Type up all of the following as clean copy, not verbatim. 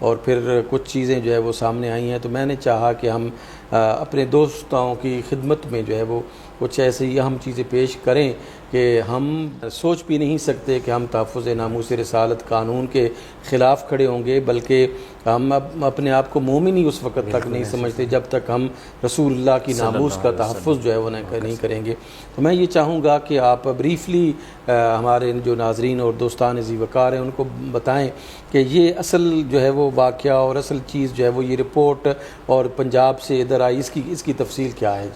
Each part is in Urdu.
اور پھر کچھ چیزیں جو ہے وہ سامنے آئی ہیں، تو میں نے چاہا کہ ہم اپنے دوستوں کی خدمت میں جو ہے وہ کچھ ایسی اہم چیزیں پیش کریں کہ ہم سوچ بھی نہیں سکتے کہ ہم تحفظ ناموس رسالت قانون کے خلاف کھڑے ہوں گے، بلکہ ہم اپنے آپ کو مومن ہی اس وقت تک نہیں سمجھتے جب تک ہم رسول اللہ کی ناموس کا تحفظ جو ہے وہ نہیں کریں گے۔ تو میں یہ چاہوں گا کہ آپ بریفلی ہمارے جو ناظرین اور دوستان ذی وقار ہیں ان کو بتائیں کہ یہ اصل جو ہے وہ واقعہ اور اصل چیز جو ہے وہ یہ رپورٹ اور پنجاب سے ادھر آئی، اس کی تفصیل کیا ہے؟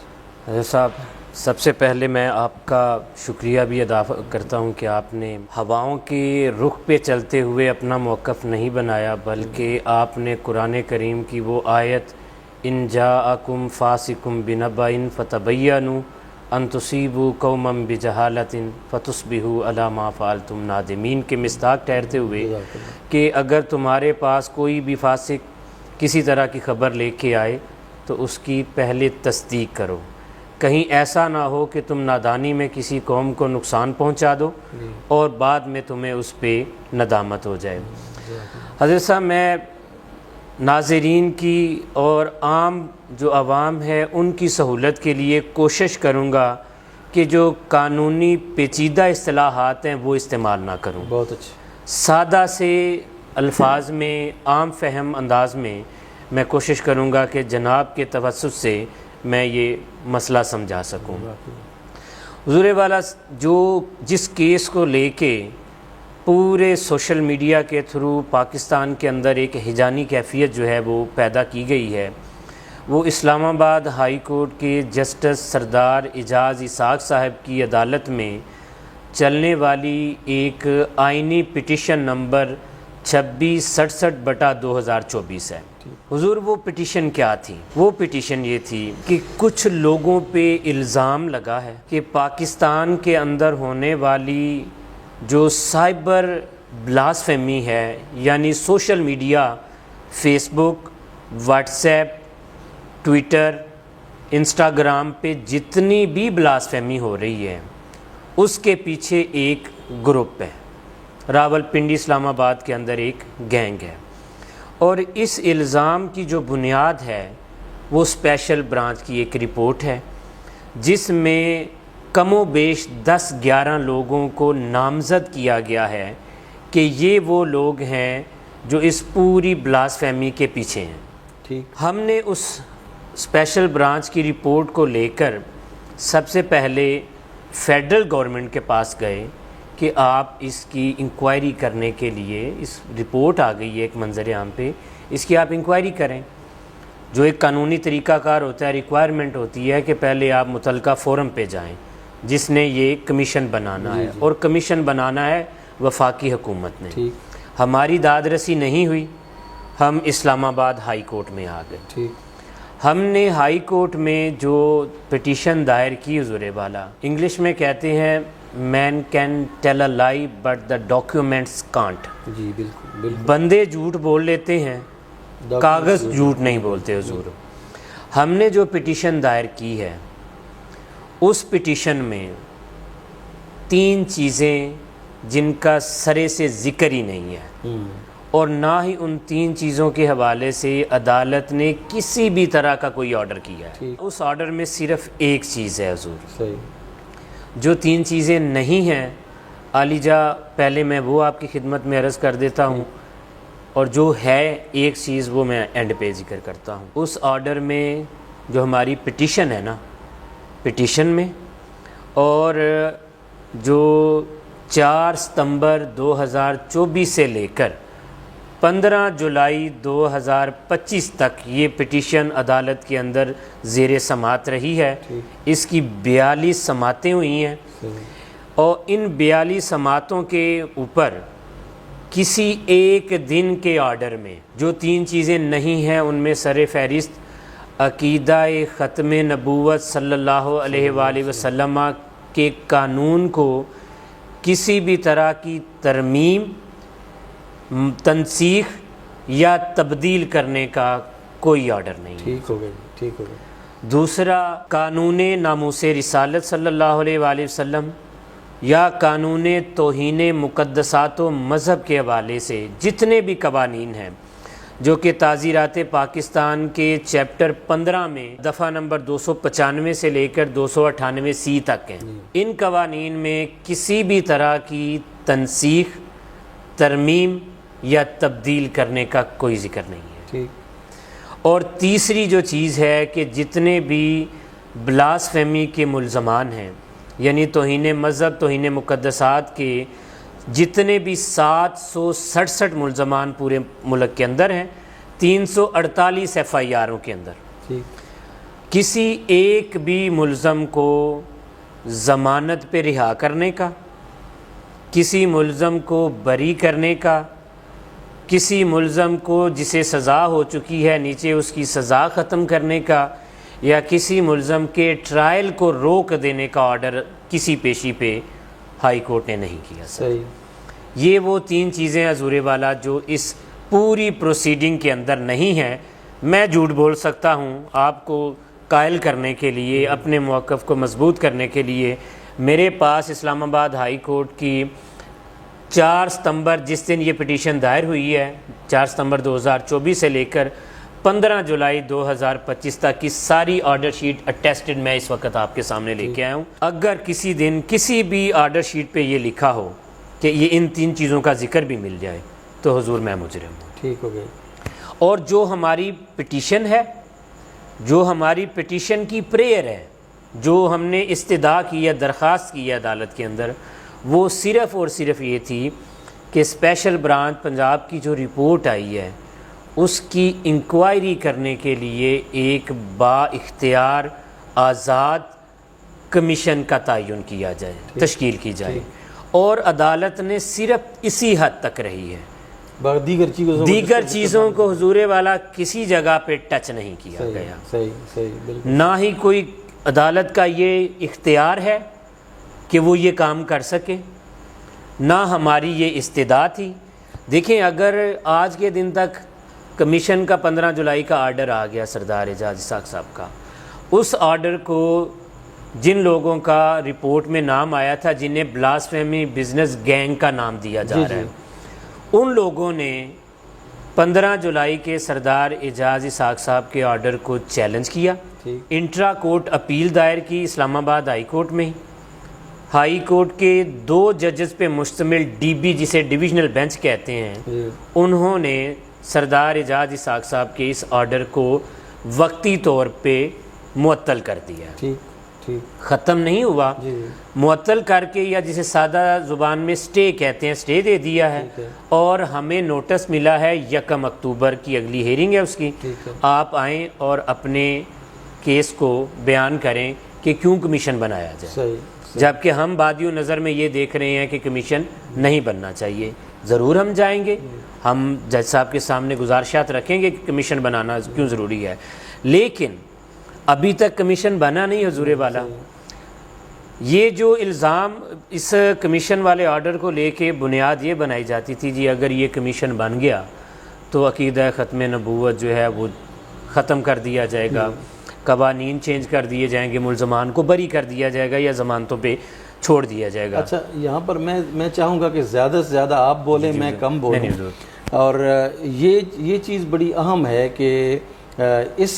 حضرت صاحب، سب سے پہلے میں آپ کا شکریہ بھی ادا کرتا ہوں کہ آپ نے ہواؤں کے رخ پہ چلتے ہوئے اپنا موقف نہیں بنایا، بلکہ آپ نے قرآن کریم کی وہ آیت ان جاءکم فاسقم بنبأ فتبینوا ان تصیبوا قوما بجہالۃ فتصبحوا علی ما فعلتم نادمین کے مصداق ٹھہرتے ہوئے کہ اگر تمہارے پاس کوئی بھی فاسق کسی طرح کی خبر لے کے آئے تو اس کی پہلے تصدیق کرو، کہیں ایسا نہ ہو کہ تم نادانی میں کسی قوم کو نقصان پہنچا دو اور بعد میں تمہیں اس پہ ندامت ہو جائے۔ حضرت صاحب، میں ناظرین کی اور عام جو عوام ہے ان کی سہولت کے لیے کوشش کروں گا کہ جو قانونی پیچیدہ اصطلاحات ہیں وہ استعمال نہ کروں، بہت اچھا، سادہ سے الفاظ میں عام فہم انداز میں کوشش کروں گا کہ جناب کے توسط سے میں یہ مسئلہ سمجھا سکوں۔ حضور والا جس کیس کو لے کے پورے سوشل میڈیا کے تھرو پاکستان کے اندر ایک ہیجانی کیفیت جو ہے وہ پیدا کی گئی ہے، وہ اسلام آباد ہائی کورٹ کے جسٹس سردار اعجاز اسحاق صاحب کی عدالت میں چلنے والی ایک آئینی پٹیشن نمبر 2667/2024 ہے۔ حضور، وہ پٹیشن کیا تھی؟ وہ پٹیشن یہ تھی کہ کچھ لوگوں پہ الزام لگا ہے کہ پاکستان کے اندر ہونے والی جو سائبر بلاسفیمی ہے، یعنی سوشل میڈیا، فیس بک، واٹس ایپ، ٹویٹر، انسٹاگرام پہ جتنی بھی بلاسفیمی ہو رہی ہے اس کے پیچھے ایک گروپ ہے، راولپنڈی اسلام آباد کے اندر ایک گینگ ہے، اور اس الزام کی جو بنیاد ہے وہ اسپیشل برانچ کی ایک رپورٹ ہے جس میں کم و بیش 10-11 لوگوں کو نامزد کیا گیا ہے کہ یہ وہ لوگ ہیں جو اس پوری بلاسفیمی کے پیچھے ہیں۔ ٹھیک، ہم نے اس اسپیشل برانچ کی رپورٹ کو لے کر سب سے پہلے فیڈرل گورنمنٹ کے پاس گئے کہ آپ اس کی انکوائری کرنے کے لیے، اس رپورٹ آ گئی ہے ایک منظر عام پہ، اس کی آپ انکوائری کریں۔ جو ایک قانونی طریقہ کار ہوتا ہے، ریکوائرمنٹ ہوتی ہے کہ پہلے آپ متعلقہ فورم پہ جائیں جس نے یہ کمیشن بنانا ہے، اور کمیشن بنانا ہے وفاقی حکومت نے۔ ہماری داد رسی نہیں ہوئی، ہم اسلام آباد ہائی کورٹ میں آ گئے۔ ہم نے ہائی کورٹ میں جو پٹیشن دائر کی، حضور والا انگلش میں کہتے ہیں مین can tell a lie but the documents can't. جی بالکل بالکل، بندے جھوٹ بول لیتے ہیں، کاغذ جھوٹ نہیں بولتے حضور۔ ہم نے جو پٹیشن دائر کی ہے اس پٹیشن میں 3 چیزیں جن کا سرے سے ذکر ہی نہیں ہے، اور نہ ہی ان 3 چیزوں کے حوالے سے عدالت نے کسی بھی طرح کا کوئی آرڈر کیا ہے۔ اس آرڈر میں صرف ایک چیز ہے حضور، صحیح، جو 3 چیزیں نہیں ہیں عالی جا پہلے میں وہ آپ کی خدمت میں عرض کر دیتا ہوں، اور جو ہے ایک چیز وہ میں اینڈ پہ ذکر کرتا ہوں۔ اس آرڈر میں جو ہماری پٹیشن ہے نا، پٹیشن میں، اور جو 4 ستمبر 2024 سے لے کر 15 جولائی 2025 تک یہ پٹیشن عدالت کے اندر زیر سماعت رہی ہے۔ اس کی 42 سماعتیں ہوئی ہیں، اور ان 42 سماعتوں کے اوپر کسی ایک دن کے آرڈر میں جو 3 چیزیں نہیں ہیں ان میں سر فہرست عقیدہ ختم نبوت صلی اللہ علیہ وآلہ وسلم کے قانون کو کسی بھی طرح کی ترمیم، تنسیخ یا تبدیل کرنے کا کوئی آرڈر نہیں ہے۔ ٹھیک ہو گیا، ٹھیک ہو گیا۔ دوسرا، قانون ناموس رسالت صلی اللہ علیہ وآلہ وسلم یا قانون توہین مقدسات و مذہب کے حوالے سے جتنے بھی قوانین ہیں جو کہ تعزیرات پاکستان کے چیپٹر 15 میں دفعہ نمبر 295 سے لے کر 298 سی تک ہیں۔ ان قوانین میں کسی بھی طرح کی تنسیخ، ترمیم یا تبدیل کرنے کا کوئی ذکر نہیں ہے۔ ٹھیک۔ اور تیسری جو چیز ہے کہ جتنے بھی بلاسفیمی کے ملزمان ہیں، یعنی توہین مذہب، توہین مقدسات کے جتنے بھی 767 ملزمان پورے ملک کے اندر ہیں، 348 FIRوں کے اندر، ٹھیک، کسی ایک بھی ملزم کو ضمانت پہ رہا کرنے کا، کسی ملزم کو بری کرنے کا، کسی ملزم کو جسے سزا ہو چکی ہے نیچے اس کی سزا ختم کرنے کا، یا کسی ملزم کے ٹرائل کو روک دینے کا آرڈر کسی پیشی پہ ہائی کورٹ نے نہیں کیا۔ صحیح۔ یہ وہ 3 چیزیں حضور والا جو اس پوری پروسیڈنگ کے اندر نہیں ہیں۔ میں جھوٹ بول سکتا ہوں آپ کو قائل کرنے کے لیے، اپنے موقف کو مضبوط کرنے کے لیے۔ میرے پاس اسلام آباد ہائی کورٹ کی 4 ستمبر جس دن یہ پٹیشن دائر ہوئی ہے، 4 ستمبر 2024 سے لے کر 15 جولائی 2025 تک کی ساری آرڈر شیٹ اٹیسٹڈ میں اس وقت آپ کے سامنے لے کے آیا ہوں۔ اگر کسی دن کسی بھی آرڈر شیٹ پہ یہ لکھا ہو کہ یہ ان 3 چیزوں کا ذکر بھی مل جائے تو حضور میں مجرم ہوں۔ ٹھیک ہو گیا۔ اور جو ہماری پٹیشن ہے، جو ہماری پٹیشن کی پریئر ہے، جو ہم نے استدعا کی ہے، درخواست کی ہے عدالت کے اندر، وہ صرف اور صرف یہ تھی کہ اسپیشل برانچ پنجاب کی جو رپورٹ آئی ہے اس کی انکوائری کرنے کے لیے ایک با اختیار آزاد کمیشن کا تعین کیا جائے، تشکیل کی جائے، اور عدالت نے صرف اسی حد تک رہی ہے۔ دیگر چیزوں کو حضور والا کسی جگہ پہ ٹچ نہیں کیا گیا۔ صحیح، بالکل۔ نہ ہی کوئی عدالت کا یہ اختیار ہے کہ وہ یہ کام کر سکے، نہ ہماری یہ استدعا تھی۔ دیکھیں، اگر آج کے دن تک کمیشن کا 15 جولائی کا آرڈر آ گیا سردار اعجاز اسحاق صاحب کا، اس آرڈر کو جن لوگوں کا رپورٹ میں نام آیا تھا، جنہیں بلاسفیمی بزنس گینگ کا نام دیا جا رہا ہے، ان لوگوں نے 15 جولائی کے سردار اعجاز اسحاق صاحب کے آرڈر کو چیلنج کیا، انٹرا کورٹ اپیل دائر کی اسلام آباد ہائی کورٹ میں۔ ہائی کورٹ کے 2 ججز پہ مشتمل DB جسے ڈویژنل بینچ کہتے ہیں، انہوں نے سردار اعجاز اسحاق صاحب کے اس آرڈر کو وقتی طور پہ معطل کر دیا۔ ختم نہیں ہوا، معطل کر کے، یا جسے سادہ زبان میں سٹے کہتے ہیں، سٹے دے دیا ہے، اور ہمیں نوٹس ملا ہے 1 اکتوبر کی اگلی ہیرنگ ہے اس کی، آپ آئیں اور اپنے کیس کو بیان کریں کہ کیوں کمیشن بنایا جائے، جبکہ ہم بادی و نظر میں یہ دیکھ رہے ہیں کہ کمیشن نہیں بننا چاہیے۔ ضرور ہم جائیں گے، ہم جج صاحب کے سامنے گزارشات رکھیں گے کہ کمیشن بنانا کیوں ضروری ہے، لیکن ابھی تک کمیشن بنا نہیں حضور والا۔ یہ جو الزام اس کمیشن والے آرڈر کو لے کے بنیاد یہ بنائی جاتی تھی، جی اگر یہ کمیشن بن گیا تو عقیدہ ختم نبوت جو ہے وہ ختم کر دیا جائے گا، قوانین چینج کر دیے جائیں گے، ملزمان کو بری کر دیا جائے گا یا ضمانتوں پہ چھوڑ دیا جائے گا۔ اچھا، یہاں پر میں چاہوں گا کہ زیادہ سے زیادہ آپ بولیں، میں کم بولوں، اور یہ چیز بڑی اہم ہے کہ اس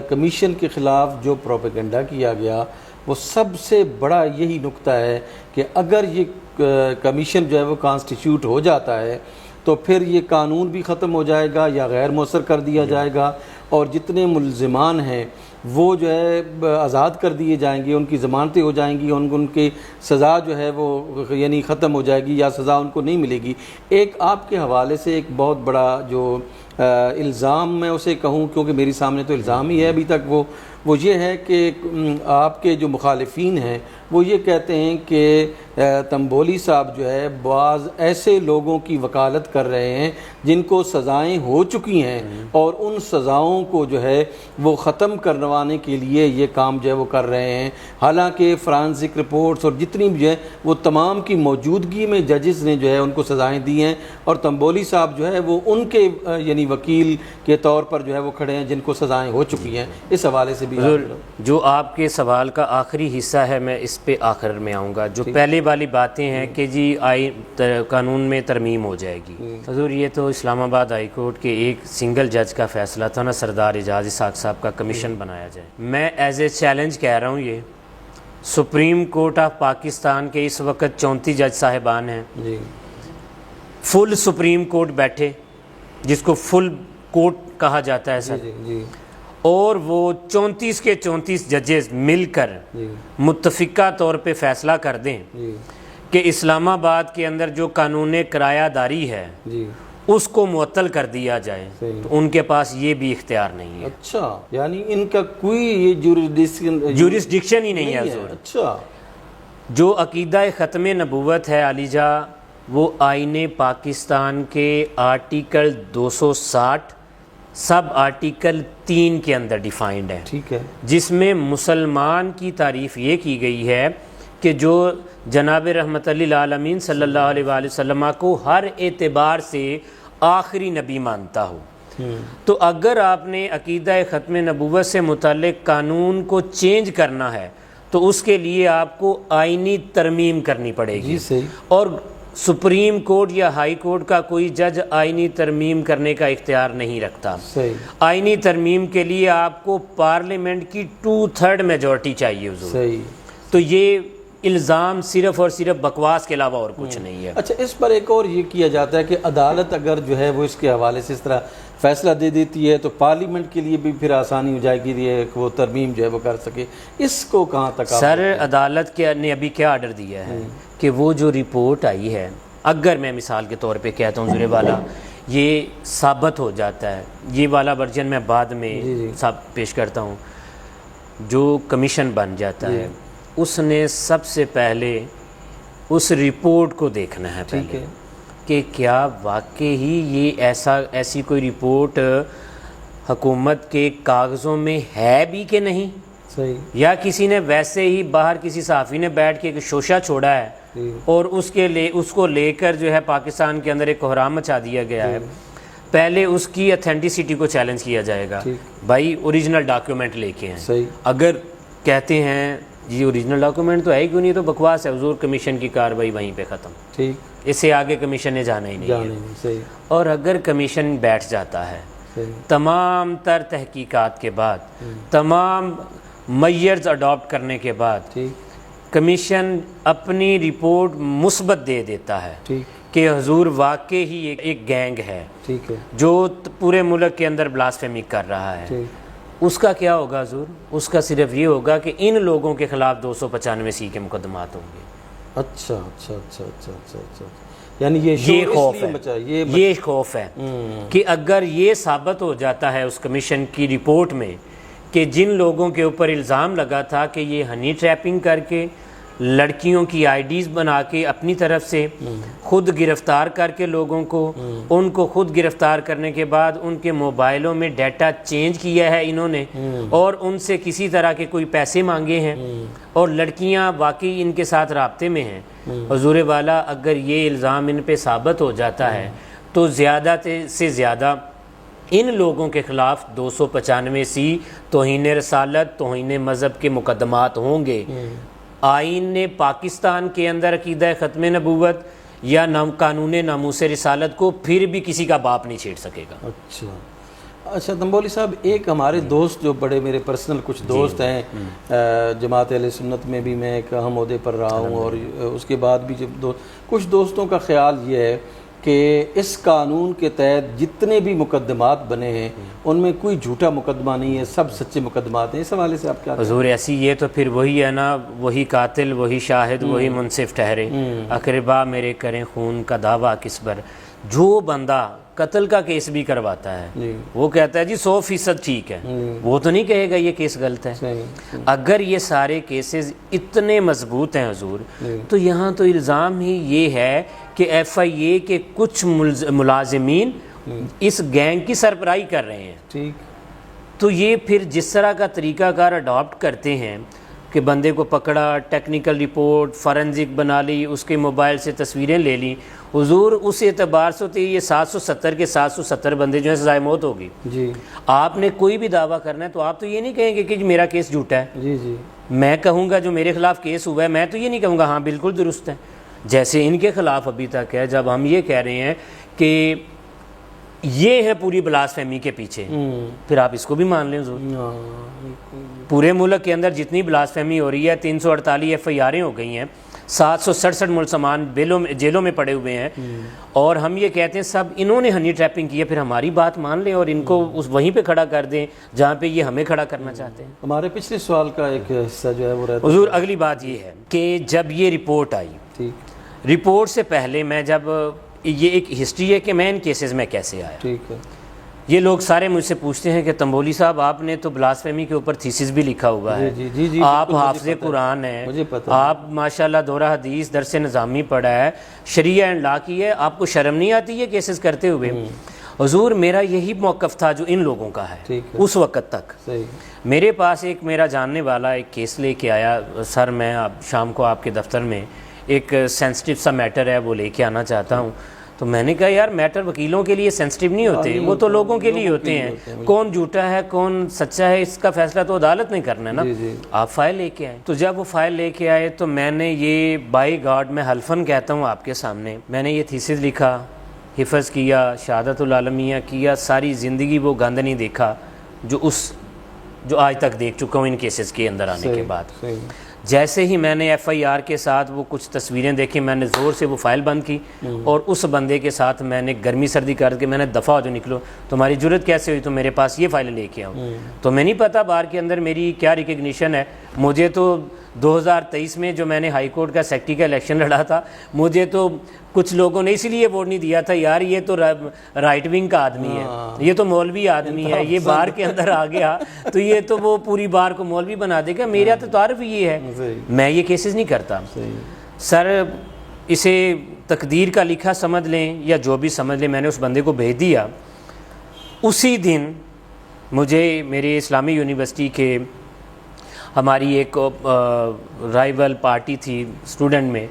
کمیشن کے خلاف جو پروپیگنڈا کیا گیا وہ سب سے بڑا یہی نقطہ ہے کہ اگر یہ کمیشن جو ہے وہ کانسٹیٹیوٹ ہو جاتا ہے تو پھر یہ قانون بھی ختم ہو جائے گا یا غیر مؤثر کر دیا جائے گا، اور جتنے ملزمان ہیں وہ جو ہے آزاد کر دیے جائیں گے، ان کی ضمانتیں ہو جائیں گی، ان کی سزا جو ہے وہ یعنی ختم ہو جائے گی یا سزا ان کو نہیں ملے گی۔ ایک آپ کے حوالے سے ایک بہت بڑا جو الزام میں اسے کہوں، کیونکہ میری سامنے تو الزام ہی ہے ابھی تک، وہ یہ ہے کہ آپ کے جو مخالفین ہیں وہ یہ کہتے ہیں کہ تنبولی صاحب جو ہے بعض ایسے لوگوں کی وکالت کر رہے ہیں جن کو سزائیں ہو چکی ہیں، اور ان سزاؤں کو جو ہے وہ ختم کروانے کے لیے یہ کام جو ہے وہ کر رہے ہیں، حالانکہ فرانسک رپورٹس اور جتنی بھی ہے وہ تمام کی موجودگی میں ججز نے جو ہے ان کو سزائیں دی ہیں، اور تنبولی صاحب جو ہے وہ ان کے یعنی وکیل کے طور پر جو ہے وہ کھڑے ہیں جن کو سزائیں ہو چکی ہیں۔ اس حوالے سے بھی حضور جو آپ کے سوال کا آخری حصہ ہے میں اس پہ آخر میں آؤں گا. جو پہلے والی باتیں ہیں کہ جی قانون میں ترمیم ہو جائے گی. حضور یہ تو اسلام آباد ہائی کورٹ کے ایک سنگل جج کا فیصلہ تھا نا, سردار اعجاز اسحاق صاحب کا کمیشن بنایا جائے. میں ایز اے چیلنج کہہ رہا ہوں, یہ سپریم کورٹ آف پاکستان کے اس وقت 34 جج صاحبان ہیں. فل سپریم کورٹ بیٹھے جس کو فل کورٹ کہا جاتا ہے سر, اور وہ 34 کے 34 ججز مل کر متفقہ طور پہ فیصلہ کر دیں کہ اسلام آباد کے اندر جو قانون کرایہ داری ہے اس کو معطل کر دیا جائے, تو ان کے پاس یہ بھی اختیار نہیں ہے. اچھا, یعنی ان کا کوئی یہ جورسڈکشن ہی نہیں ہے حضور. اچھا, جو عقیدہ ختم نبوت ہے علی جا, وہ آئین پاکستان کے آرٹیکل 260 سب آرٹیکل 3 کے اندر ڈیفائنڈ ہے. ٹھیک ہے, جس میں مسلمان کی تعریف یہ کی گئی ہے کہ جو جناب رحمت للعالمین صلی اللہ علیہ وآلہ وسلم کو ہر اعتبار سے آخری نبی مانتا ہو. تو اگر آپ نے عقیدہ ختم نبوت سے متعلق قانون کو چینج کرنا ہے تو اس کے لیے آپ کو آئینی ترمیم کرنی پڑے گی. اور سپریم کورٹ یا ہائی کورٹ کا کوئی جج آئینی ترمیم کرنے کا اختیار نہیں رکھتا. آئینی ترمیم کے لیے آپ کو پارلیمنٹ کی 2/3 میجورٹی چاہیے حضور. تو یہ الزام صرف اور صرف بکواس کے علاوہ اور کچھ نہیں ہے. اچھا, اس پر ایک اور یہ کیا جاتا ہے کہ عدالت اگر جو ہے وہ اس کے حوالے سے اس طرح فیصلہ دے دیتی ہے تو پارلیمنٹ کے لیے بھی پھر آسانی ہو جائے گی کہ وہ ترمیم جو ہے وہ کر سکے. اس کو کہاں تک سر عدالت نے ابھی کیا آرڈر دیا ہے کہ وہ جو رپورٹ آئی ہے, اگر میں مثال کے طور پہ کہتا ہوں زورے والا, یہ ثابت ہو جاتا ہے, یہ والا ورژن میں بعد میں پیش کرتا ہوں, جو کمیشن بن جاتا ہے اس نے سب سے پہلے اس رپورٹ کو دیکھنا ہے پہلے کہ کیا واقعی یہ ایسی کوئی رپورٹ حکومت کے کاغذوں میں ہے بھی کہ نہیں, یا کسی نے ویسے ہی باہر کسی صحافی نے بیٹھ کے شوشہ چھوڑا ہے اور اس کو لے کر جو ہے پاکستان کے اندر ایک کوہرام مچا دیا گیا ہے. پہلے اس کی اتھینٹسٹی کو چیلنج کیا جائے گا. بھائی اوریجنل ڈاکیومنٹ لے کے ہیں, اگر کہتے ہیں جی اوریجنل ڈاکیومنٹ تو ہے کیوں نہیں, تو بکواس ہے حضور, کمیشن کی کارروائی وہیں پہ ختم. اس سے آگے کمیشن نے جانا ہی نہیں ہے. اور اگر کمیشن بیٹھ جاتا ہے تمام تر تحقیقات کے بعد, تمام میئرز اڈاپٹ کرنے کے بعد, کمیشن اپنی رپورٹ مثبت دے دیتا ہے کہ حضور واقعی ہی ایک گینگ ہے جو پورے ملک کے اندر بلاسفیمی کر رہا ہے, اس کا کیا ہوگا حضور؟ اس کا صرف یہ ہوگا کہ ان لوگوں کے خلاف 295C کے مقدمات ہوں گے. اچھا اچھا اچھا اچھا اچھا اچھا, یعنی یہ خوف ہے کہ اگر یہ ثابت ہو جاتا ہے اس کمیشن کی رپورٹ میں کہ جن لوگوں کے اوپر الزام لگا تھا کہ یہ ہنی ٹریپنگ کر کے لڑکیوں کی آئی ڈیز بنا کے اپنی طرف سے خود گرفتار کر کے لوگوں کو, ان کو خود گرفتار کرنے کے بعد ان کے موبائلوں میں ڈیٹا چینج کیا ہے انہوں نے, اور ان سے کسی طرح کے کوئی پیسے مانگے ہیں, اور لڑکیاں واقعی ان کے ساتھ رابطے میں ہیں. حضور والا, اگر یہ الزام ان پہ ثابت ہو جاتا ہے تو زیادہ سے زیادہ ان لوگوں کے خلاف 295C توہین رسالت, توہین مذہب کے مقدمات ہوں گے. آئین نے پاکستان کے اندر عقیدہ ختم نبوت یا قانون ناموس رسالت کو پھر بھی کسی کا باپ نہیں چھیڑ سکے گا. اچھا تنبولی صاحب, ایک ہمارے دوست جو بڑے میرے پرسنل کچھ دوست ہیں, جماعت اہل سنت میں بھی میں ایک اہم عہدے پر رہا ہوں, اور اس کے بعد بھی جب کچھ دوستوں کا خیال یہ ہے کہ اس قانون کے تحت جتنے بھی مقدمات بنے ہیں ان میں کوئی جھوٹا مقدمہ نہیں ہے, سب سچے مقدمات ہیں. اس حوالے سے آپ کیا حضور ایسی یہ تو پھر وہی ہے نا, وہی قاتل, وہی شاہد, وہی منصف ٹھہرے, اقربا میرے کریں خون کا دعویٰ کس پر. جو بندہ قتل کا کیس بھی کرواتا ہے وہ کہتا ہے جی 100% ٹھیک ہے, وہ تو نہیں کہے گا یہ کیس غلط ہے. اگر یہ سارے کیسز اتنے مضبوط ہیں حضور, تو یہاں تو الزام ہی یہ ہے کہ FIA کے کچھ ملازمین اس گینگ کی سربراہی کر رہے ہیں. تو یہ پھر جس طرح کا طریقہ کار اڈاپٹ کرتے ہیں کہ بندے کو پکڑا, ٹیکنیکل رپورٹ فارنزک بنا لی, اس کے موبائل سے تصویریں لے لیں. حضور اس اعتبار سے ہوتی ہے یہ 770 کے 770 بندے جو ہیں سزائے موت ہوگی. جی آپ نے کوئی بھی دعویٰ کرنا ہے تو آپ تو یہ نہیں کہیں گے کہ میرا کیس جھوٹا ہے. جی جی میں کہوں گا جو میرے خلاف کیس ہوا ہے, میں تو یہ نہیں کہوں گا ہاں بالکل درست ہے, جیسے ان کے خلاف ابھی تک ہے. جب ہم یہ کہہ رہے ہیں کہ یہ ہے پوری بلاسفیمی کے پیچھے, پھر آپ اس کو بھی مان لیں حضور. پورے ملک کے اندر جتنی بلاسفیمی ہو رہی ہے 348 FIR ہو گئی ہیں, 767 ملزمان جیلوں میں پڑے ہوئے ہیں, اور ہم یہ کہتے ہیں سب انہوں نے ہنی ٹریپنگ کی ہے. پھر ہماری بات مان لیں اور ان کو وہیں پہ کھڑا کر دیں جہاں پہ یہ ہمیں کھڑا کرنا چاہتے ہیں. ہمارے پچھلے سوال کا ایک حصہ جو ہے وہ رہتا حضور اگلی بات یہ ہے کہ جب یہ رپورٹ آئی, ٹھیک رپورٹ سے پہلے میں جب یہ ایک ہسٹری ہے کہ میں ان کیسز میں کیسے آیا. ٹھیک ہے. یہ لوگ سارے مجھ سے پوچھتے ہیں کہ تنبولی صاحب آپ نے تو بلاسفیمی کے اوپر تھیسس بھی لکھا ہوا ہے, جی آپ حافظ قرآن ہیں, آپ ماشاءاللہ دورہ حدیث درس نظامی پڑھا ہے, شریعہ اینڈ لا کی ہے, آپ کو شرم نہیں آتی ہے کیسز کرتے ہوئے؟ حضور میرا یہی موقف تھا جو ان لوگوں کا ہے اس وقت تک. میرے پاس ایک میرا جاننے والا ایک کیس لے کے آیا, سر میں شام کو آپ کے دفتر میں ایک سینسٹیو سا میٹر ہے وہ لے کے آنا چاہتا ہوں. تو میں نے کہا یار میٹر وکیلوں کے لیے سینسٹیو نہیں ہوتے, وہ تو لوگوں کے لیے ہوتے ہیں, کون جھوٹا ہے کون سچا ہے اس کا فیصلہ تو عدالت نہیں کرنا ہے نا. آپ فائل لے کے آئے. تو جب وہ فائل لے کے آئے تو میں نے یہ بائی گاڈ میں حلفاً کہتا ہوں آپ کے سامنے, میں نے یہ تھیسس لکھا, حفظ کیا, شہادت العالمیہ کیا, ساری زندگی وہ گند نہیں دیکھا جو آج تک دیکھ چکا ہوں ان کیسز کے اندر آنے کے بعد. جیسے ہی میں نے FIR کے ساتھ وہ کچھ تصویریں دیکھی, میں نے زور سے وہ فائل بند کی اور اس بندے کے ساتھ میں نے گرمی سردی کر کے میں نے دفعہ ہو جو نکلو, تمہاری جرت کیسے ہوئی تو میرے پاس یہ فائل لے کے آؤں. تو میں نہیں پتا بار کے اندر میری کیا ریکگنیشن ہے. مجھے تو 2023 میں جو میں نے ہائی کورٹ کا سیکٹری کا الیکشن لڑا تھا, مجھے تو کچھ لوگوں نے اسی لیے ووٹ نہیں دیا تھا, یار یہ تو رائٹ ونگ کا آدمی ہے, یہ تو مولوی آدمی ہے, یہ بار کے اندر آ گیا تو یہ تو وہ پوری بار کو مولوی بنا دے گا. میرا تو تعارف یہ ہے, میں یہ کیسز نہیں کرتا. سر اسے تقدیر کا لکھا سمجھ لیں یا جو بھی سمجھ لیں, میں نے اس بندے کو بھیج دیا. اسی دن مجھے میرے اسلامی یونیورسٹی کے ہماری ایک رائیول پارٹی تھی اسٹوڈنٹ میں,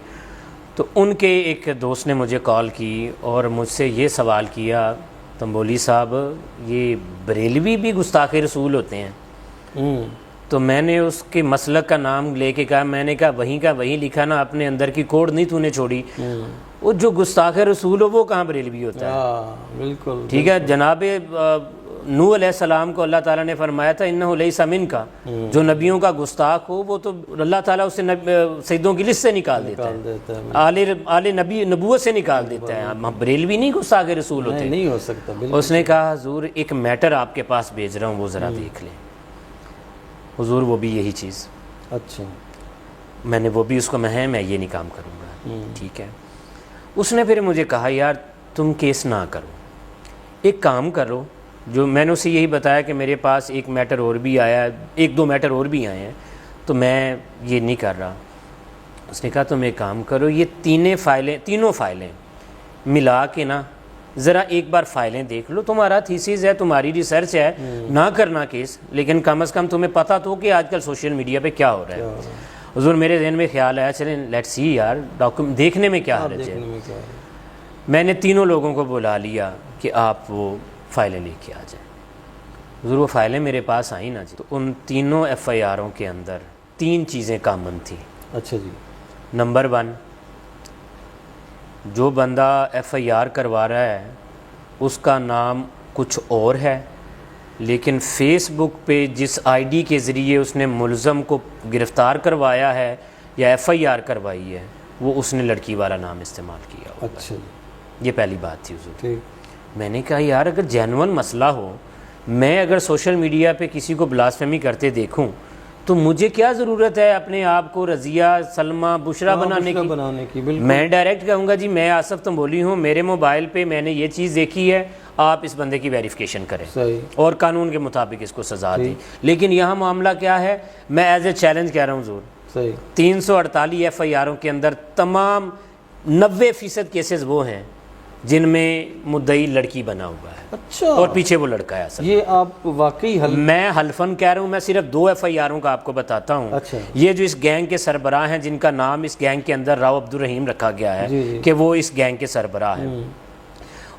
تو ان کے ایک دوست نے مجھے کال کی اور مجھ سے یہ سوال کیا, تنبولی صاحب یہ بریلوی بھی گستاخ رسول ہوتے ہیں؟ تو میں نے اس کے مسلک کا نام لے کے کہا, میں نے کہا وہیں کا وہیں لکھا نا, اپنے اندر کی کوڑ نہیں تو نے چھوڑی. وہ جو گستاخ رسول ہو وہ کہاں بریلوی ہوتا ہے؟ بالکل ٹھیک ہے. جناب نوح علیہ السلام کو اللہ تعالیٰ نے فرمایا تھا انہ لیس من کا, جو نبیوں کا گستاخ ہو وہ تو اللہ تعالیٰ اسے سیدوں کی لسٹ سے نکال دیتا ہے, آل نبی نبوت سے نکال دیتا ہے. ہم بریلوی نہیں گستاخ رسول ہوتے, نہیں ہو سکتا. اس نے کہا حضور ایک میٹر آپ کے پاس بھیج رہا ہوں وہ ذرا دیکھ لیں. حضور وہ بھی یہی چیز. اچھا. میں نے وہ بھی اس کو میں یہ نہیں کام کروں گا. ٹھیک ہے. اس نے پھر مجھے کہا یار تم کیس نہ کرو, ایک کام کرو. جو میں نے اسے یہی بتایا کہ میرے پاس ایک میٹر اور بھی آیا, 1-2 میٹر اور بھی آئے ہیں, تو میں یہ نہیں کر رہا. اس نے کہا تم ایک کام کرو, یہ تینوں فائلیں ملا کے نا ذرا ایک بار فائلیں دیکھ لو, تمہارا تھیسس ہے, تمہاری ریسرچ ہے, نہ کرنا کیس, لیکن کم از کم تمہیں پتہ تو کہ آج کل سوشل میڈیا پہ کیا ہو رہا ہے. حضور میرے ذہن میں خیال آیا چلیں لیٹ سی یار ڈاکومنٹ دیکھنے میں کیا حرج ہے. میں نے تینوں لوگوں کو بلا لیا کہ آپ وہ فائلیں لے کے آ جائیں. حضور وہ فائلیں میرے پاس آئیں نا جی, تو ان تینوں FIRوں کے اندر 3 چیزیں کامن تھیں. اچھا جی. نمبر 1, جو بندہ FIR کروا رہا ہے اس کا نام کچھ اور ہے, لیکن فیس بک پہ جس ID کے ذریعے اس نے ملزم کو گرفتار کروایا ہے یا FIR کروائی ہے وہ اس نے لڑکی والا نام استعمال کیا ہوگا. اچھا. یہ پہلی بات تھی حضور. میں نے کہا یار اگر جینون مسئلہ ہو, میں اگر سوشل میڈیا پہ کسی کو بلاسفیمی کرتے دیکھوں تو مجھے کیا ضرورت ہے اپنے آپ کو رضیہ, سلمہ, بشرا بنانے کی. میں ڈائریکٹ کہوں گا جی میں آصف تنبولی ہوں, میرے موبائل پہ میں نے یہ چیز دیکھی ہے, آپ اس بندے کی ویریفیکیشن کریں اور قانون کے مطابق اس کو سزا دیں. لیکن یہاں معاملہ کیا ہے, میں ایز اے چیلنج کہہ رہا ہوں حضور, 348 FIRوں کے اندر تمام 90% کیسز وہ ہیں جن میں مدعی لڑکی بنا ہوا ہے اچھا، اور پیچھے وہ لڑکا ہے اصل یہ آپ واقعی میں حلفاً کہہ رہا ہوں، میں صرف 2 ایف آئی آروں کا آپ کو بتاتا ہوں. اچھا. یہ جو اس گینگ کے سربراہ ہیں جن کا نام اس گینگ کے اندر راؤ عبدالرحیم رکھا گیا ہے کہ وہ اس گینگ کے سربراہ ہیں،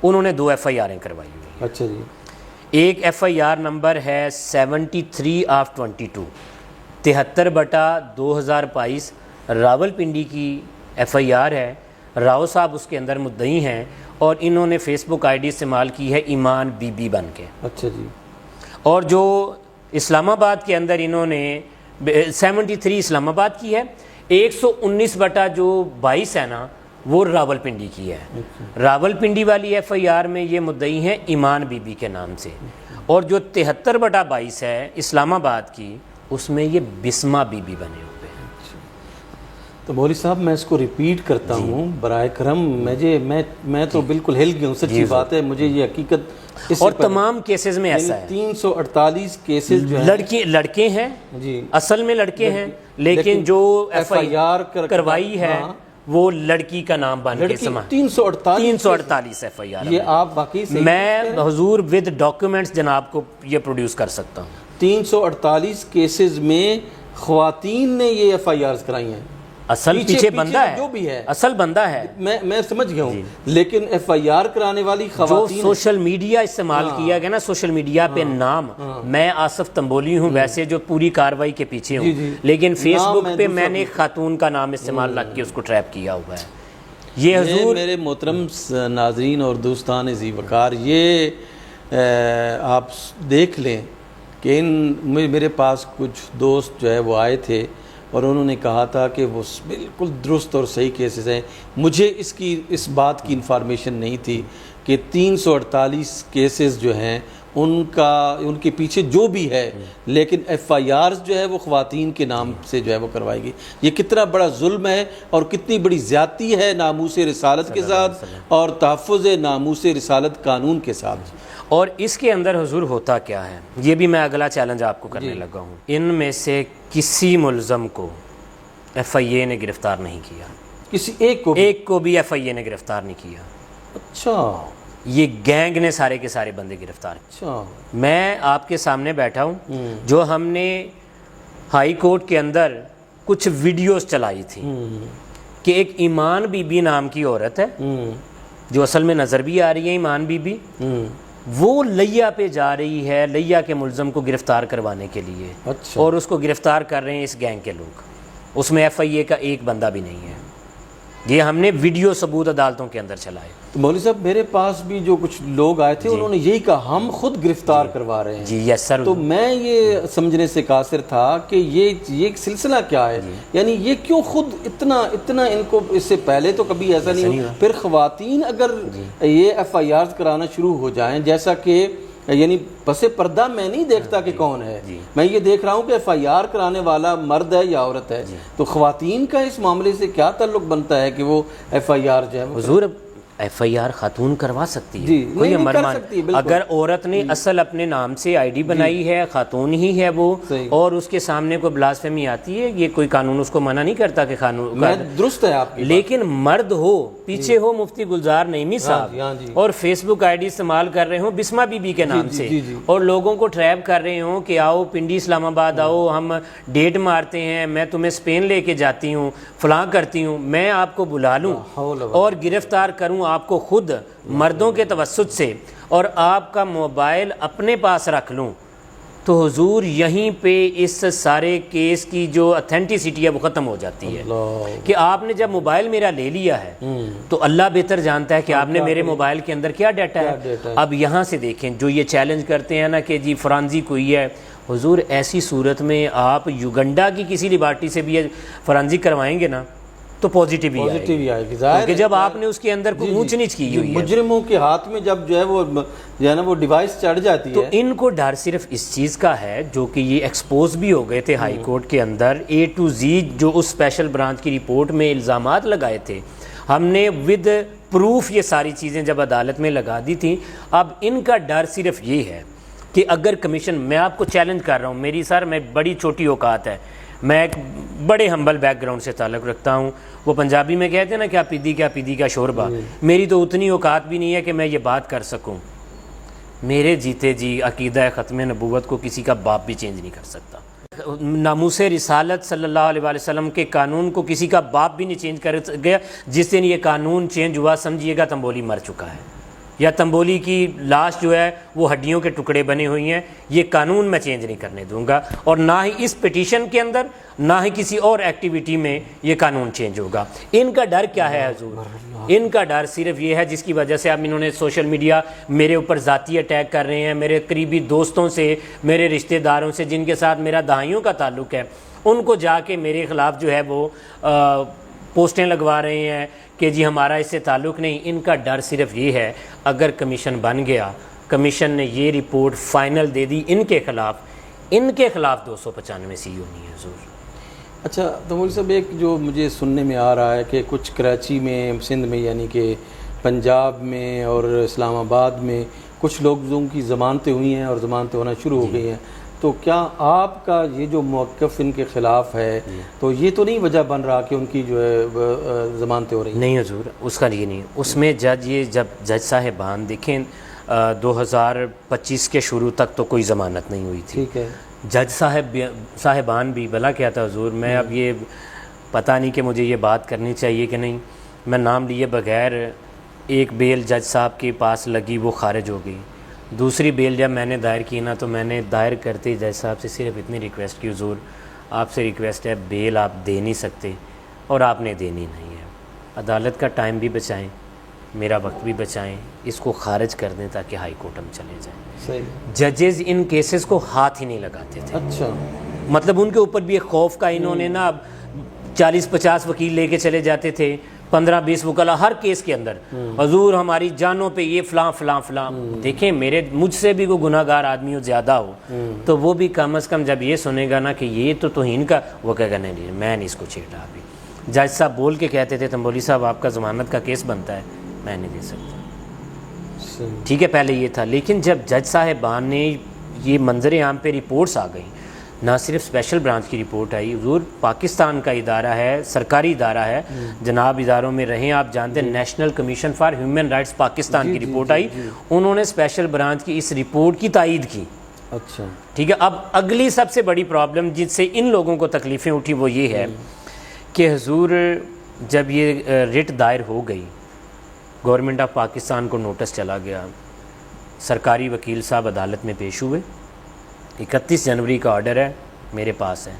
انہوں نے 2 ایف آئی آریں کروائی ہوئی. اچھا جی. ایک ایف آئی آر نمبر ہے 73/22 73/2022 راول پنڈی کی ایف آئی آر ہے. راؤ صاحب اس کے اندر مدعی ہیں اور انہوں نے فیس بک آئی ڈی استعمال کی ہے ایمان بی بی بن کے. اچھا جی. اور جو اسلام آباد کے اندر انہوں نے 73 اسلام آباد کی ہے، 119/22 ہے نا وہ راول پنڈی کی ہے. راول پنڈی والی ایف آئی آر میں یہ مدعی ہیں ایمان بی بی کے نام سے، اور جو 73/22 ہے اسلام آباد کی اس میں یہ بسمہ بی بی بنے ہوئے ہیں. تو مولوی صاحب میں اس کو ریپیٹ کرتا ہوں برائے کرم، میں تو بالکل ہل گیا ہوں، سچی بات ہے، مجھے یہ حقیقت اور تمام کیسز میں ایسا ہے 348 کیسز جو ہیں لڑکے ہیں جی، اصل میں لڑکے ہیں، لیکن جو ایف آئی آر کروائی ہے وہ لڑکی کا نام بن کے سما 348 ایف آئی آر. یہ آپ واقعی میں حضور ود ڈاکیومنٹس جناب کو یہ پروڈیوس کر سکتا ہوں. 348 کیسز میں خواتین نے یہ ایف آئی آرز کرائی ہیں. اصل پیچھے بندہ ہے، جو بھی ہے اصل بندہ ہے، میں سمجھ گیا ہوں، لیکن ایف آئی آر کرانے والی خواتین جو سوشل میڈیا استعمال کیا گیا نا، سوشل میڈیا پہ نام میں آصف تنبولی ہوں ویسے جو پوری کاروائی کے پیچھے ہوں، لیکن فیس بک پہ میں نے خاتون کا نام استعمال نہ کے اس کو ٹریپ کیا ہوا ہے. یہ حضور میرے محترم ناظرین اور دوستان ذی وقار، یہ آپ دیکھ لیں کہ میرے پاس کچھ دوست جو ہے وہ آئے تھے اور انہوں نے کہا تھا کہ وہ بالکل درست اور صحیح کیسز ہیں. مجھے اس بات کی انفارمیشن نہیں تھی کہ 348 کیسز جو ہیں ان کے پیچھے جو بھی ہے، لیکن ایف آئی آرز جو ہے وہ خواتین کے نام سے جو ہے وہ کروائی گئی. یہ کتنا بڑا ظلم ہے اور کتنی بڑی زیادتی ہے ناموس رسالت کے ساتھ اور تحفظ ناموس رسالت قانون کے ساتھ. اور اس کے اندر حضور ہوتا کیا ہے، یہ بھی میں اگلا چیلنج آپ کو کرنے لگا ہوں. ان میں سے کسی ملزم کو ایف آئی اے نے گرفتار نہیں کیا، کسی ایک کو بھی ایف آئی اے نے گرفتار نہیں کیا. اچھا، یہ گینگ نے سارے کے سارے بندے گرفتار. اچھا، میں آپ کے سامنے بیٹھا ہوں، جو ہم نے ہائی کورٹ کے اندر کچھ ویڈیوز چلائی تھی کہ ایک ایمان بی بی نام کی عورت ہے جو اصل میں نظر بھی آ رہی ہے ایمان بی بی، وہ لیا پہ جا رہی ہے لیا کے ملزم کو گرفتار کروانے کے لیے. اچھا. اور اس کو گرفتار کر رہے ہیں اس گینگ کے لوگ، اس میں ایف آئی اے کا ایک بندہ بھی نہیں ہے. یہ ہم نے ویڈیو ثبوت عدالتوں کے اندر چلائے. تو مولوی صاحب میرے پاس بھی جو کچھ لوگ آئے تھے انہوں نے یہی کہا ہم خود گرفتار کروا رہے ہیں. جی یس سر. تو میں یہ سمجھنے سے قاصر تھا کہ یہ سلسلہ کیا ہے، یعنی یہ کیوں خود اتنا ان کو اس سے پہلے تو کبھی ایسا نہیں ہوا. پھر خواتین اگر یہ ایف آئی آرز کرانا شروع ہو جائیں، جیسا کہ یعنی پس پردہ میں نہیں دیکھتا کہ کون ہے، میں یہ دیکھ رہا ہوں کہ ایف آئی آر کرانے والا مرد ہے یا عورت ہے، تو خواتین کا اس معاملے سے کیا تعلق بنتا ہے کہ وہ ایف آئی آر جو ہے حضور ایف آئی آر خاتون کروا سکتی ہے، کوئی امرمان. اگر عورت نے اصل اپنے نام سے آئی ڈی بنائی ہے، خاتون ہی ہے وہ، اور اس کے سامنے کوئی بلاسفیمی آتی ہے، یہ کوئی قانون اس کو منع نہیں کرتا کہ قانون درست ہے آپ کی. لیکن مرد ہو، پیچھے ہو مفتی گلزار نعیمی صاحب اور فیس بک آئی ڈی استعمال کر رہے ہوں بسمہ بی بی کے نام سے، اور لوگوں کو ٹریپ کر رہے ہوں کہ آؤ پنڈی اسلام آباد آؤ، ہم ڈیٹ مارتے ہیں، میں تمہیں اسپین لے کے جاتی ہوں، فلاں کرتی ہوں، میں آپ کو بلا لوں اور گرفتار کروں آپ کو خود مردوں کے توسط سے، اور آپ کا موبائل اپنے پاس رکھ لوں، تو حضور یہیں پہ اس سارے کیس کی جو اتھینٹیسٹی ہے وہ ختم ہو جاتی ہے. کہ آپ نے جب موبائل میرا لے لیا ہے تو اللہ بہتر جانتا ہے کہ آپ نے میرے موبائل کے اندر کیا ڈیٹا ہے. اب یہاں سے دیکھیں جو یہ چیلنج کرتے ہیں نا کہ جی فرانزک ہوئی ہے، حضور ایسی صورت میں آپ یوگنڈا کی کسی لیبارٹری سے بھی فرانزک کروائیں گے نا تو پازیٹیو ہی آئے گی، کیونکہ جب آپ نے اس کے اندر کوئی اونچ نیچ کی ہوئی ہے، مجرموں کے ہاتھ میں جب جو ہے نا وہ ڈیوائس چڑھ جاتی ہے، تو ان کو ڈر صرف اس چیز کا ہے جو کہ یہ ایکسپوز بھی ہو گئے تھے ہائی کورٹ کے اندر A to Z، جو اس اسپیشل برانچ کی رپورٹ میں الزامات لگائے تھے، ہم نے ود پروف یہ ساری چیزیں جب عدالت میں لگا دی تھیں. اب ان کا ڈر صرف یہ ہے کہ اگر کمیشن، میں آپ کو چیلنج کر رہا ہوں، میری سر میں بڑی چھوٹی اوقات ہے، میں ایک بڑے ہمبل بیک گراؤنڈ سے تعلق رکھتا ہوں. وہ پنجابی میں کہتے ہیں نا کیا پیدی کا شوربہ. میری تو اتنی اوقات بھی نہیں ہے کہ میں یہ بات کر سکوں. میرے جیتے جی عقیدہ ختم نبوت کو کسی کا باپ بھی چینج نہیں کر سکتا. ناموس رسالت صلی اللہ علیہ وسلم کے قانون کو کسی کا باپ بھی نہیں چینج کر گیا. جس دن یہ قانون چینج ہوا سمجھیے گا تنبولی مر چکا ہے, یا تنبولی کی لاش جو ہے وہ ہڈیوں کے ٹکڑے بنے ہوئی ہیں. یہ قانون میں چینج نہیں کرنے دوں گا, اور نہ ہی اس پٹیشن کے اندر نہ ہی کسی اور ایکٹیویٹی میں یہ قانون چینج ہوگا. ان کا ڈر کیا ہے حضور؟ ان کا ڈر صرف یہ ہے جس کی وجہ سے اب انہوں نے سوشل میڈیا میرے اوپر ذاتی اٹیک کر رہے ہیں. میرے قریبی دوستوں سے, میرے رشتہ داروں سے جن کے ساتھ میرا دہائیوں کا تعلق ہے, ان کو جا کے میرے خلاف جو ہے وہ پوسٹیں لگوا رہے ہیں کہ جی ہمارا اس سے تعلق نہیں. ان کا ڈر صرف یہ ہے اگر کمیشن بن گیا, کمیشن نے یہ رپورٹ فائنل دے دی ان کے خلاف 295 سی ہونی ہے حضور. اچھا تو مولوی صاحب, ایک جو مجھے سننے میں آ رہا ہے کہ کچھ کراچی میں, سندھ میں, یعنی کہ پنجاب میں اور اسلام آباد میں کچھ لوگوں کی ضمانتیں ہوئی ہیں اور ضمانتیں ہونا شروع ہو گئی ہیں. تو کیا آپ کا یہ جو موقف ان کے خلاف ہے تو یہ تو نہیں وجہ بن رہا کہ ان کی جو ہے ضمانتیں ہو رہی ہیں؟ نہیں حضور, اس کا یہ نہیں. اس میں جب جج صاحبان دیکھیں 2025 کے شروع تک تو کوئی ضمانت نہیں ہوئی تھی. ٹھیک ہے. جج صاحبان بھی بلا کیا تھا حضور, میں اب یہ پتہ نہیں کہ مجھے یہ بات کرنی چاہیے کہ نہیں, میں نام لیے بغیر ایک بیل جج صاحب کے پاس لگی, وہ خارج ہو گئی. دوسری بیل جب میں نے دائر کی نا تو میں نے دائر کرتے جج صاحب سے صرف اتنی ریکویسٹ کی, حضور آپ سے ریکویسٹ ہے بیل آپ دے نہیں سکتے اور آپ نے دینی نہیں ہے. عدالت کا ٹائم بھی بچائیں, میرا وقت بھی بچائیں, اس کو خارج کر دیں تاکہ ہائی کورٹ ہم چلے جائیں. ججز ان کیسز کو ہاتھ ہی نہیں لگاتے تھے. اچھا, مطلب ان کے اوپر بھی ایک خوف کا انہوں نے نا 40-50 وکیل لے کے چلے جاتے تھے, 15-20 وکلا ہر کیس کے اندر. حضور ہماری جانوں پہ یہ فلاں فلاں فلاں. دیکھیں مجھ سے بھی کوئی گناہ گار آدمی زیادہ ہو تو وہ بھی کم از کم جب یہ سنے گا نا کہ یہ تو توہین کا, وہ کہے گا نہیں میں نہیں اس کو چھیڑا. ابھی جج صاحب بول کے کہتے تھے تنبولی صاحب آپ کا ضمانت کا کیس بنتا ہے, میں نہیں دے سکتا. ٹھیک ہے, پہلے یہ تھا. لیکن جب جج صاحبان نے یہ منظر عام پہ رپورٹس آ گئیں, نہ صرف اسپیشل برانچ کی رپورٹ آئی, حضور پاکستان کا ادارہ ہے, سرکاری ادارہ ہے, جناب اداروں میں رہیں آپ جانتے ہیں, national commission for human rights Pakistan کی رپورٹ آئی, انہوں نے اسپیشل برانچ کی اس رپورٹ کی تائید کی. اچھا ٹھیک ہے. اب اگلی سب سے بڑی پرابلم جس سے ان لوگوں کو تکلیفیں اٹھی وہ یہ ہے کہ حضور جب یہ رٹ دائر ہو گئی, گورنمنٹ آف پاکستان کو نوٹس چلا گیا, سرکاری وکیل صاحب عدالت میں پیش ہوئے, 31 جنوری کا آرڈر ہے, میرے پاس ہے,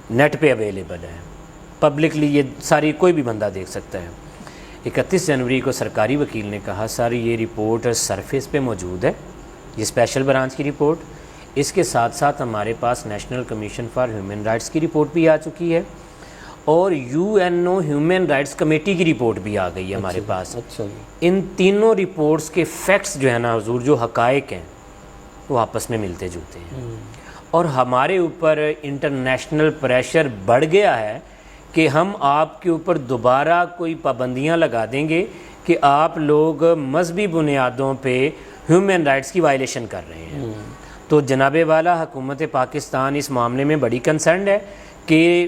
نیٹ پہ اویلیبل ہے, پبلکلی یہ ساری کوئی بھی بندہ دیکھ سکتا ہے. 31 جنوری کو سرکاری وکیل نے کہا سر یہ رپورٹ سرفیس پہ موجود ہے, یہ اسپیشل برانچ کی رپورٹ, اس کے ساتھ ساتھ ہمارے پاس national commission for human rights کی رپورٹ بھی آ چکی ہے اور UNO ہیومن رائٹس کمیٹی کی رپورٹ بھی آ گئی ہے ہمارے پاس. ان تینوں رپورٹس کے فیکٹس جو ہے نا حضور, جو حقائق ہیں وہ آپس میں ملتے جلتے ہیں, اور ہمارے اوپر انٹرنیشنل پریشر بڑھ گیا ہے کہ ہم آپ کے اوپر دوبارہ کوئی پابندیاں لگا دیں گے کہ آپ لوگ مذہبی بنیادوں پہ ہیومن رائٹس کی وائلیشن کر رہے ہیں. تو جناب والا حکومت پاکستان اس معاملے میں بڑی کنسرنڈ ہے کہ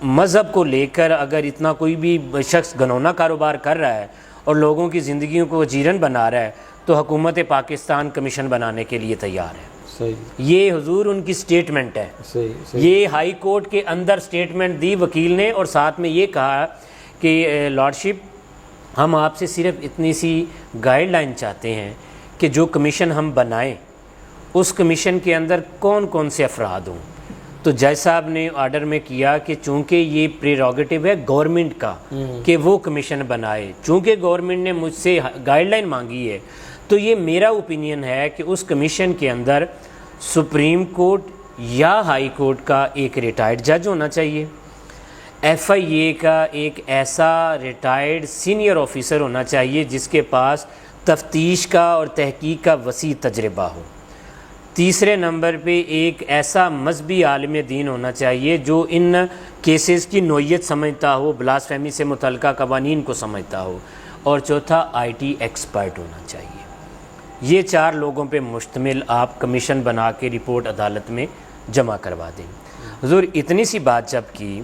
مذہب کو لے کر اگر اتنا کوئی بھی شخص گنونا کاروبار کر رہا ہے اور لوگوں کی زندگیوں کو جیرن بنا رہا ہے تو حکومت پاکستان کمیشن بنانے کے لیے تیار ہے. یہ حضور ان کی سٹیٹمنٹ ہے. یہ ہائی کورٹ کے اندر سٹیٹمنٹ دی وکیل نے, اور ساتھ میں یہ کہا کہ لارڈشپ ہم آپ سے صرف اتنی سی گائیڈ لائن چاہتے ہیں کہ جو کمیشن ہم بنائیں اس کمیشن کے اندر کون کون سے افراد ہوں. تو جج صاحب نے آرڈر میں کیا کہ چونکہ یہ پریروگیٹو ہے گورنمنٹ کا کہ وہ کمیشن بنائے, چونکہ گورنمنٹ نے مجھ سے گائیڈ لائن مانگی ہے تو یہ میرا اوپینین ہے کہ اس کمیشن کے اندر سپریم کورٹ یا ہائی کورٹ کا ایک ریٹائرڈ جج ہونا چاہیے, FIA کا ایک ایسا ریٹائرڈ سینئر آفیسر ہونا چاہیے جس کے پاس تفتیش کا اور تحقیق کا وسیع تجربہ ہو, تیسرے نمبر پہ ایک ایسا مذہبی عالم دین ہونا چاہیے جو ان کیسز کی نوعیت سمجھتا ہو, بلاسفیمی سے متعلقہ قوانین کو سمجھتا ہو, اور چوتھا IT ایکسپرٹ ہونا چاہیے. یہ 4 لوگوں پہ مشتمل آپ کمیشن بنا کے رپورٹ عدالت میں جمع کروا دیں. حضور اتنی سی بات جب کی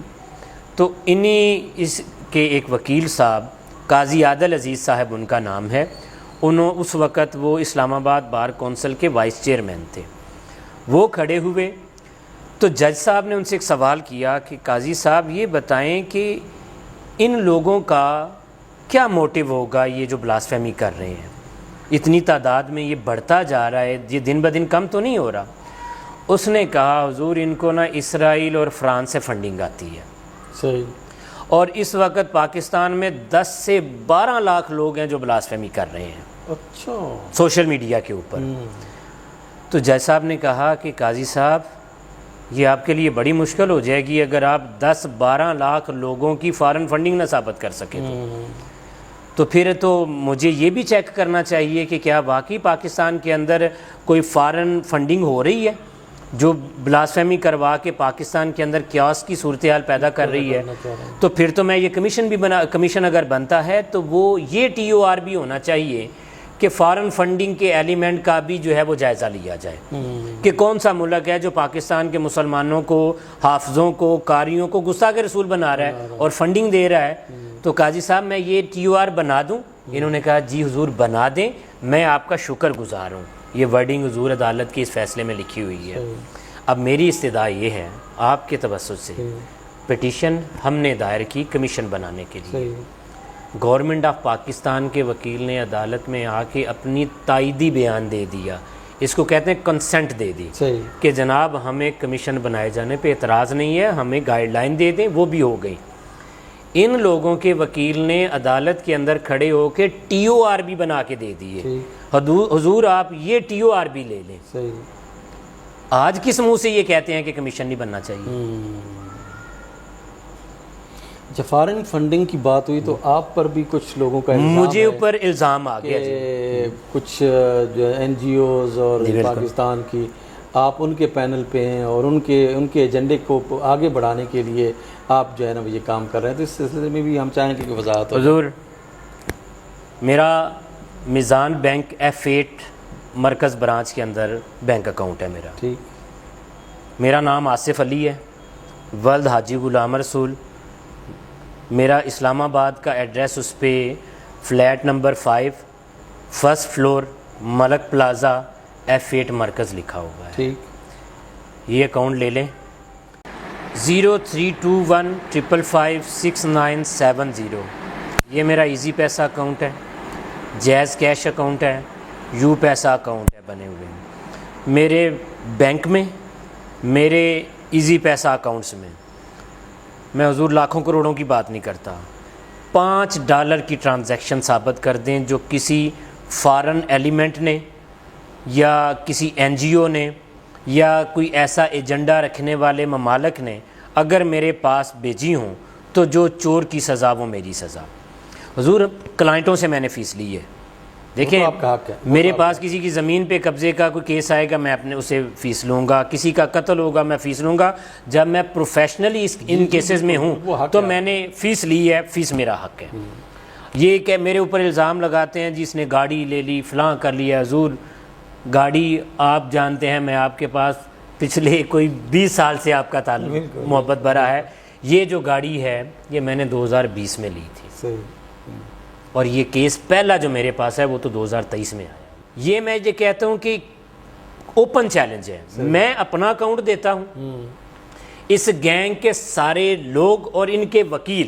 تو انہی اس کے ایک وکیل صاحب قاضی عادل عزیز صاحب ان کا نام ہے، اس وقت وہ اسلام آباد بار کونسل کے وائس چیئرمین تھے، وہ کھڑے ہوئے تو جج صاحب نے ان سے ایک سوال کیا کہ قاضی صاحب یہ بتائیں کہ ان لوگوں کا کیا موٹیو ہوگا یہ جو بلاسفیمی کر رہے ہیں، اتنی تعداد میں یہ بڑھتا جا رہا ہے، یہ دن بدن کم تو نہیں ہو رہا؟ اس نے کہا حضور ان کو نا اسرائیل اور فرانس سے فنڈنگ آتی ہے، صحیح، اور اس وقت پاکستان میں 10 سے 12 لاکھ لوگ ہیں جو بلاسفیمی کر رہے ہیں اچھا، سوشل میڈیا کے اوپر۔ تو جج صاحب نے کہا کہ قاضی صاحب یہ آپ کے لیے بڑی مشکل ہو جائے گی اگر آپ 10-12 لاکھ لوگوں کی فارن فنڈنگ نہ ثابت کر سکیں تو پھر تو مجھے یہ بھی چیک کرنا چاہیے کہ کیا واقعی پاکستان کے اندر کوئی فارن فنڈنگ ہو رہی ہے جو بلاسفیمی کروا کے پاکستان کے اندر کیاس کی صورتحال پیدا کر رہی ہے۔ تو پھر تو میں یہ کمیشن اگر بنتا ہے تو وہ یہ TOR بھی ہونا چاہیے کہ فارن فنڈنگ کے ایلیمنٹ کا بھی جو ہے وہ جائزہ لیا جائے کہ کون سا ملک ہے جو پاکستان کے مسلمانوں کو، حافظوں کو، قاریوں کو گستاخ رسول بنا رہا ہے اور فنڈنگ دے رہا ہے۔ تو قاضی صاحب میں یہ TOR بنا دوں؟ انہوں نے کہا جی حضور بنا دیں، میں آپ کا شکر گزار ہوں۔ یہ ورڈنگ حضور عدالت کے اس فیصلے میں لکھی ہوئی ہے۔ اب میری استدعا یہ ہے آپ کے توسط سے پٹیشن ہم نے دائر کی کمیشن بنانے کے لیے، گورنمنٹ آف پاکستان کے وکیل نے عدالت میں آ کے اپنی تائیدی بیان دے دیا، اس کو کہتے ہیں کنسنٹ دے دی کہ جناب ہمیں کمیشن بنائے جانے پہ اعتراض نہیں ہے، ہمیں گائیڈ لائن دے دیں، وہ بھی ہو گئی۔ ان لوگوں کے وکیل نے عدالت کے اندر کھڑے ہو کے TOR بھی بنا کے دے دیے، حضور آپ یہ TOR بھی لے لیں۔ آج کس منہ سے یہ کہتے ہیں کہ کمیشن نہیں بننا چاہیے؟ جب فارن فنڈنگ کی بات ہوئی تو آپ پر بھی کچھ لوگوں کا مجھے اوپر الزام آ گیا کہ کچھ جو NGOs اور پاکستان کی آپ ان کے پینل پہ ہیں اور ان کے ایجنڈے کو آگے بڑھانے کے لیے آپ جو ہے نا یہ کام کر رہے ہیں، تو اس سلسلے میں بھی ہم چاہیں کہ وضاحت ہو۔ حضور میرا میزان بینک F8 مرکز برانچ کے اندر بینک اکاؤنٹ ہے میرا، ٹھیک، میرا نام آصف علی ہے، ولد حاجی غلام رسول، میرا اسلام آباد کا ایڈریس اس پہ فلیٹ نمبر 5 فرسٹ فلور ملک پلازا F8 مرکز لکھا ہوا ہے۔ ٹھیک، یہ اکاؤنٹ لے لیں 0321555690، یہ میرا ایزی پیسہ اکاؤنٹ ہے، جیز کیش اکاؤنٹ ہے، یو پیسہ اکاؤنٹ ہے بنے ہوئے ہیں میرے بینک میں، میرے ایزی پیسہ اکاؤنٹس میں۔ میں حضور لاکھوں کروڑوں کی بات نہیں کرتا، $5 کی ٹرانزیکشن ثابت کر دیں جو کسی فارن ایلیمنٹ نے یا کسی NGO نے یا کوئی ایسا ایجنڈا رکھنے والے ممالک نے اگر میرے پاس بھیجی ہوں تو جو چور کی سزا وہ میری سزا۔ حضور کلائنٹوں سے میں نے فیس لی ہے، دیکھیں آپ کا حق ہے، میرے پاس کسی کی زمین پہ قبضے کا کوئی کیس آئے گا میں اپنے اسے فیس لوں گا، کسی کا قتل ہوگا میں فیس لوں گا، جب میں پروفیشنلی ان کیسز میں ہوں تو میں نے فیس لی ہے، فیس میرا حق ہے۔ یہ کہ میرے اوپر الزام لگاتے ہیں جس نے گاڑی لے لی فلاں کر لیا، حضور گاڑی آپ جانتے ہیں میں آپ کے پاس پچھلے کوئی 20 سال سے آپ کا تعلق محبت بھرا ہے، یہ جو گاڑی ہے یہ میں نے 2020 میں لی تھی، اور یہ کیس پہلا جو میرے پاس ہے وہ تو 2023 میں آیا۔ یہ میں یہ کہتا ہوں کہ اوپن چیلنج ہے، میں اپنا اکاؤنٹ دیتا ہوں، اس گینگ کے سارے لوگ اور ان کے وکیل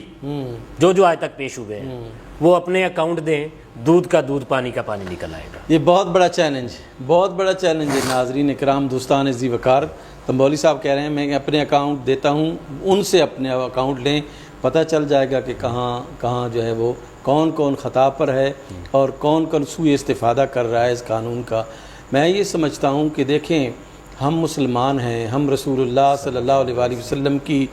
جو آج تک پیش ہوئے ہیں وہ اپنے اکاؤنٹ دیں، دودھ کا دودھ پانی کا پانی نکل آئے گا۔ یہ بہت بڑا چیلنج ہے ناظرین اکرام، دوستان ذی وقار، تنبولی صاحب کہہ رہے ہیں میں اپنے اکاؤنٹ دیتا ہوں، ان سے اپنے اکاؤنٹ لیں، پتہ چل جائے گا کہ کہاں جو ہے وہ کون خطا پر ہے اور کون سوء استفادہ کر رہا ہے اس قانون کا۔ میں یہ سمجھتا ہوں کہ دیکھیں ہم مسلمان ہیں، ہم رسول اللہ صلی اللہ علیہ وآلہ وسلم کی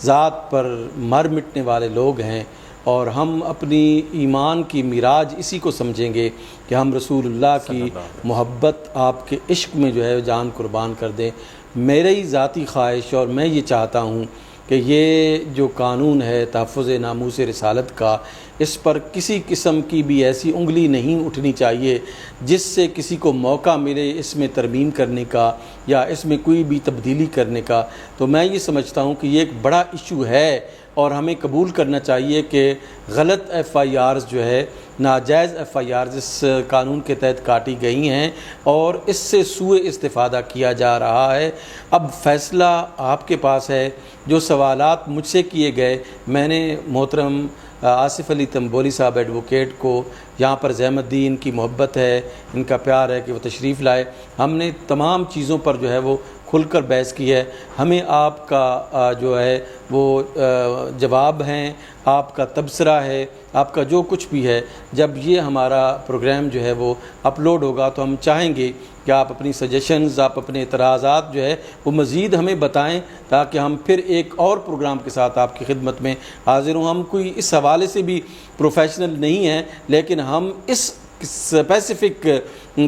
ذات پر مر مٹنے والے لوگ ہیں، اور ہم اپنی ایمان کی معراج اسی کو سمجھیں گے کہ ہم رسول اللہ کی محبت، آپ کے عشق میں جو ہے جان قربان کر دیں۔ میری ذاتی خواہش اور میں یہ چاہتا ہوں کہ یہ جو قانون ہے تحفظ ناموس رسالت کا، اس پر کسی قسم کی بھی ایسی انگلی نہیں اٹھنی چاہیے جس سے کسی کو موقع ملے اس میں ترمیم کرنے کا یا اس میں کوئی بھی تبدیلی کرنے کا۔ تو میں یہ سمجھتا ہوں کہ یہ ایک بڑا ایشو ہے اور ہمیں قبول کرنا چاہیے کہ غلط ایف آئی آرز جو ہے، ناجائز ایف آئی آرز اس قانون کے تحت کاٹی گئی ہیں اور اس سے سوء استفادہ کیا جا رہا ہے۔ اب فیصلہ آپ کے پاس ہے۔ جو سوالات مجھ سے کیے گئے، میں نے محترم آصف علی تنبولی صاحب ایڈوکیٹ کو یہاں پر زحمت دی، ان کی محبت ہے، ان کا پیار ہے کہ وہ تشریف لائے۔ ہم نے تمام چیزوں پر جو ہے وہ کھل کر بحث کی ہے۔ ہمیں آپ کا جو ہے وہ جواب ہیں، آپ کا تبصرہ ہے، آپ کا جو کچھ بھی ہے، جب یہ ہمارا پروگرام جو ہے وہ اپلوڈ ہوگا تو ہم چاہیں گے کہ آپ اپنی سجیشنز، آپ اپنے اعتراضات جو ہے وہ مزید ہمیں بتائیں تاکہ ہم پھر ایک اور پروگرام کے ساتھ آپ کی خدمت میں حاضر ہوں۔ ہم کوئی اس حوالے سے بھی پروفیشنل نہیں ہیں، لیکن ہم اس اسپیسیفک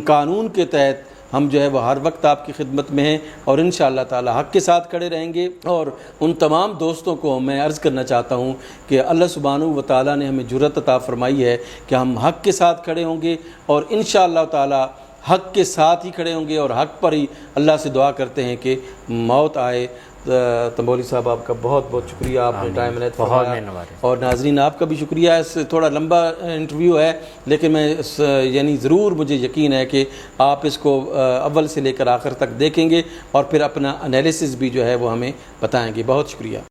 قانون کے تحت ہم جو ہے وہ ہر وقت آپ کی خدمت میں ہیں اور انشاءاللہ تعالی حق کے ساتھ کھڑے رہیں گے۔ اور ان تمام دوستوں کو میں عرض کرنا چاہتا ہوں کہ اللہ سبحانہ و تعالی نے ہمیں جرأت عطا فرمائی ہے کہ ہم حق کے ساتھ کھڑے ہوں گے اور انشاءاللہ تعالی حق کے ساتھ ہی کھڑے ہوں گے اور حق پر ہی اللہ سے دعا کرتے ہیں کہ موت آئے۔ تنبولی صاحب آپ کا بہت بہت شکریہ، آپ نے ٹائم عنایت فرمایا، اور ناظرین آپ کا بھی شکریہ۔ اس تھوڑا لمبا انٹرویو ہے لیکن میں یعنی ضرور مجھے یقین ہے کہ آپ اس کو اول سے لے کر آخر تک دیکھیں گے اور پھر اپنا انالیسس بھی جو ہے وہ ہمیں بتائیں گے۔ بہت شکریہ۔